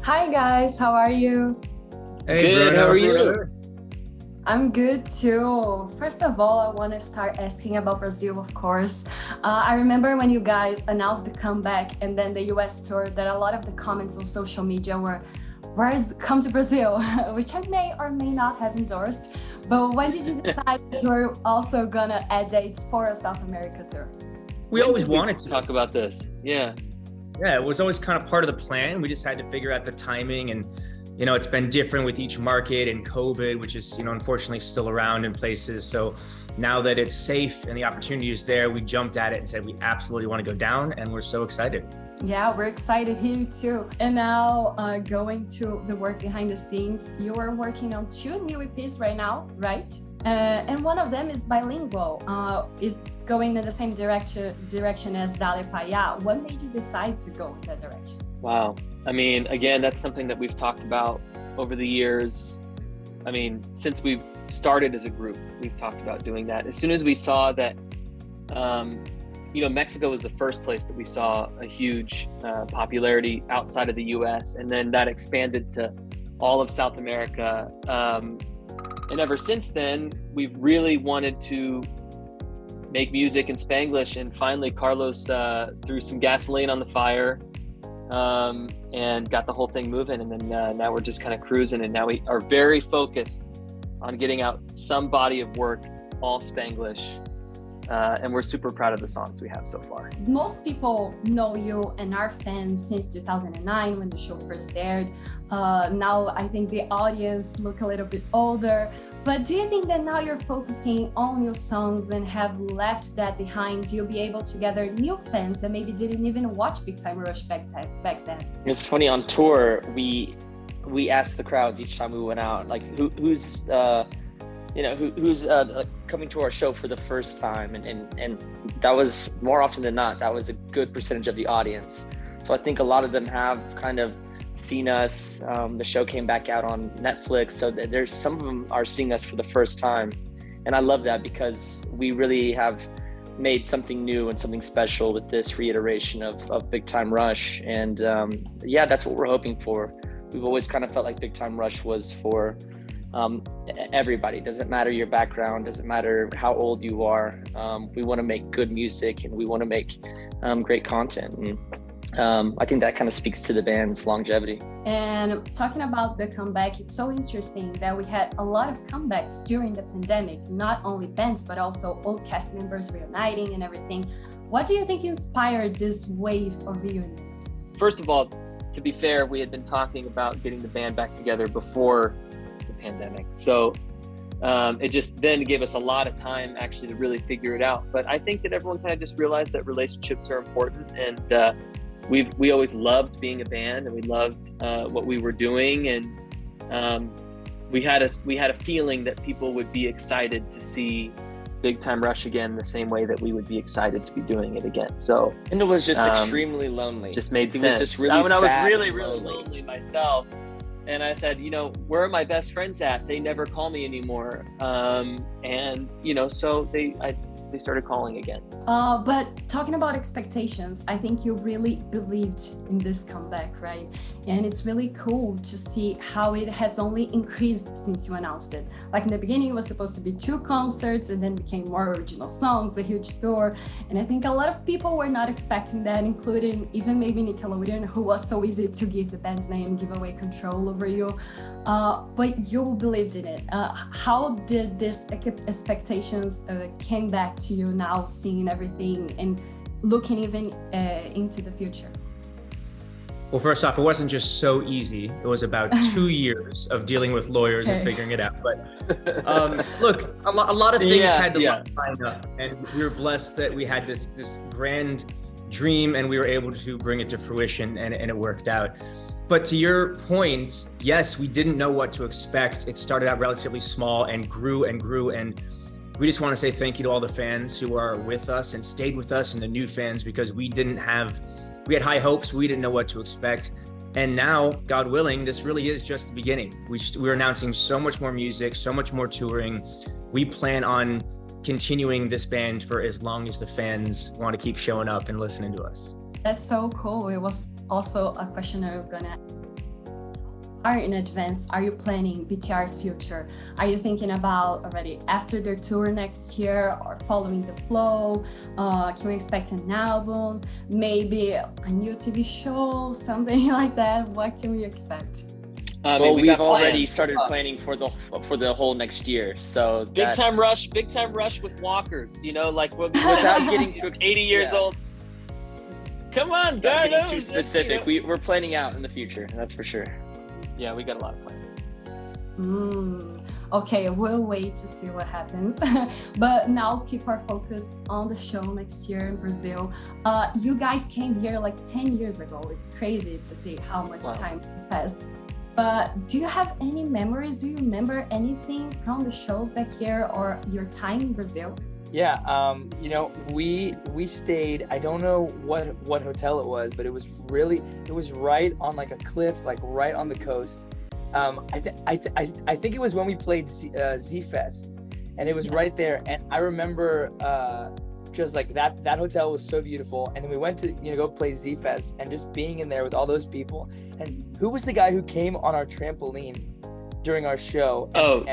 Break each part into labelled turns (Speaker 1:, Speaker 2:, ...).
Speaker 1: Hi guys, how are you?
Speaker 2: Hey,
Speaker 3: Good,
Speaker 2: Bruno.
Speaker 3: how are you?
Speaker 1: I'm good too. First of all, I want to start asking about Brazil, of course. I remember when you guys announced the comeback and then the US tour, that a lot of the comments on social media were, where's come to Brazil? Which I may or may not have endorsed. But when did you decide that you were also gonna add dates for a South America tour?
Speaker 2: We always wanted to
Speaker 3: talk about this. Yeah.
Speaker 2: Yeah, it was always kind of part of the plan. We just had to figure out the timing, and it's been different with each market and COVID, which is unfortunately still around in places. So now that it's safe and the opportunity is there, we jumped at it and said we absolutely want to go down, and we're so excited.
Speaker 1: Yeah, we're excited here too. And now going to the work behind the scenes, you are working on 2 new EPs right now, right? And one of them is bilingual, is going in the same direction as Dale Paya. What made you decide to go in that direction?
Speaker 3: Wow. I mean, again, that's something that we've talked about over the years. I mean, since we've started as a group, we've talked about doing that. As soon as we saw that, Mexico was the first place that we saw a huge popularity outside of the US, and then that expanded to all of South America. And ever since then, we've really wanted to make music in Spanglish, and finally Carlos threw some gasoline on the fire and got the whole thing moving. And then now we're just kind of cruising, and now we are very focused on getting out some body of work, all Spanglish. And we're super proud of the songs we have so far.
Speaker 1: Most people know you and are fans since 2009 when the show first aired. Now I think the audience look a little bit older, but do you think that now you're focusing on your songs and have left that behind, you'll be able to gather new fans that maybe didn't even watch Big Time Rush back then?
Speaker 4: It's funny, on tour, we asked the crowds each time we went out, like who's coming to our show for the first time, and that was, more often than not, that was a good percentage of the audience. So I think a lot of them have kind of seen us. The show came back out on Netflix, so there's some of them are seeing us for the first time, and I love that because we really have made something new and something special with this reiteration of Big Time Rush. And that's what we're hoping for. We've always kind of felt like Big Time Rush was for everybody. Doesn't matter your background, doesn't matter how old you are. We want to make good music, and we want to make great content, and I think that kind of speaks to the band's longevity.
Speaker 1: And talking about the comeback, it's so interesting that we had a lot of comebacks during the pandemic, not only bands but also old cast members reuniting and everything. What do you think inspired this wave of reunions?
Speaker 3: First of all, to be fair, we had been talking about getting the band back together before pandemic, so it just then gave us a lot of time actually to really figure it out. But I think that everyone kind of just realized that relationships are important, and we always loved being a band, and we loved what we were doing, and we had a feeling that people would be excited to see Big Time Rush again the same way that we would be excited to be doing it again. So,
Speaker 4: and it was just extremely lonely.
Speaker 3: Just made sense.
Speaker 4: Was just really
Speaker 3: I was
Speaker 4: sad
Speaker 3: really
Speaker 4: and
Speaker 3: lonely myself. And I said, where are my best friends at? They never call me anymore. So they started calling again.
Speaker 1: But talking about expectations, I think you really believed in this comeback, right? And it's really cool to see how it has only increased since you announced it. Like in the beginning, it was supposed to be 2 concerts, and then became more original songs, a huge tour. And I think a lot of people were not expecting that, including even maybe Nickelodeon, who was so easy to give the band's name, give away control over you. But you believed in it. How did these expectations came back to you now, seeing everything and looking even into the future?
Speaker 2: Well, first off, it wasn't just so easy. It was about 2 years of dealing with lawyers and figuring it out. But look, a lot of things had to line up, and we were blessed that we had this grand dream, and we were able to bring it to fruition, and it worked out. But to your point, yes, we didn't know what to expect. It started out relatively small and grew, and we just want to say thank you to all the fans who are with us and stayed with us, and the new fans, because we had high hopes. We didn't know what to expect. And now, God willing, this really is just the beginning. We're announcing so much more music, so much more touring. We plan on continuing this band for as long as the fans want to keep showing up and listening to us.
Speaker 1: That's so cool. It was also a question I was gonna ask. far in advance are you planning BTR's future? Are you thinking about already after their tour next year, or following the flow? Can we expect an album, maybe a new TV show, something like that? What can we expect?
Speaker 4: Well, we've already started planning for the whole next year. So
Speaker 3: big time rush with walkers. You know, like without getting to 80 years old. Come on, guys.
Speaker 4: Getting too specific. You know. We're planning out in the future. That's for sure.
Speaker 3: Yeah, we got a lot of plans.
Speaker 1: Okay, we'll wait to see what happens. But now keep our focus on the show next year in Brazil. You guys came here like 10 years ago. It's crazy to see how much time has passed. But do you have any memories? Do you remember anything from the shows back here or your time in Brazil?
Speaker 5: Yeah, you know, we stayed, I don't know what hotel it was, but it was right on like a cliff, like right on the coast. I think it was when we played Z-Fest, and it was right there. And I remember just like that hotel was so beautiful. And then we went to, you know, go play Z-Fest, and just being in there with all those people. And who was the guy who came on our trampoline during our show?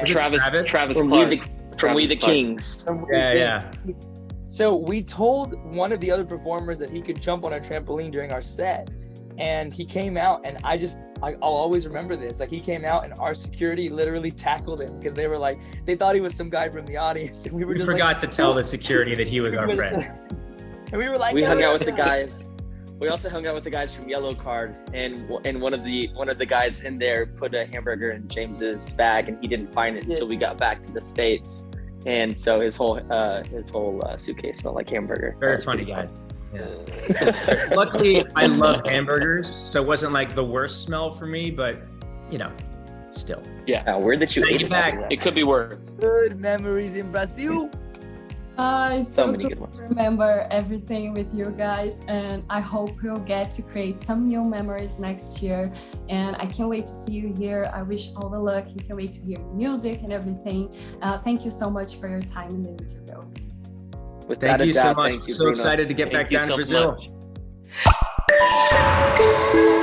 Speaker 3: Travis Clark.
Speaker 4: From We the Kings.
Speaker 2: Yeah.
Speaker 5: So we told one of the other performers that he could jump on our trampoline during our set, and he came out, and I'll always remember this. Like, he came out and our security literally tackled him because they were like, they thought he was some guy from the audience, and we
Speaker 2: forgot to tell the security that he was our friend.
Speaker 5: And we were like,
Speaker 4: we hung out with the guys. We also hung out with the guys from Yellow Card, and one of the guys in there put a hamburger in James's bag, and he didn't find it until we got back to the States, and so his whole suitcase smelled like hamburger.
Speaker 2: Very funny, guys. Yeah. Luckily, I love hamburgers, so it wasn't like the worst smell for me, but you know, still.
Speaker 4: Yeah, weird that you ate it back.
Speaker 3: It could be worse.
Speaker 5: Good memories in Brazil.
Speaker 1: So
Speaker 4: many good ones.
Speaker 1: Remember everything with you guys, and I hope we'll get to create some new memories next year. And I can't wait to see you here. I wish all the luck. I can't wait to hear music and everything. Thank you so much for your time in the interview.
Speaker 2: Thank you so much. So excited to get back down to Brazil.
Speaker 3: Much.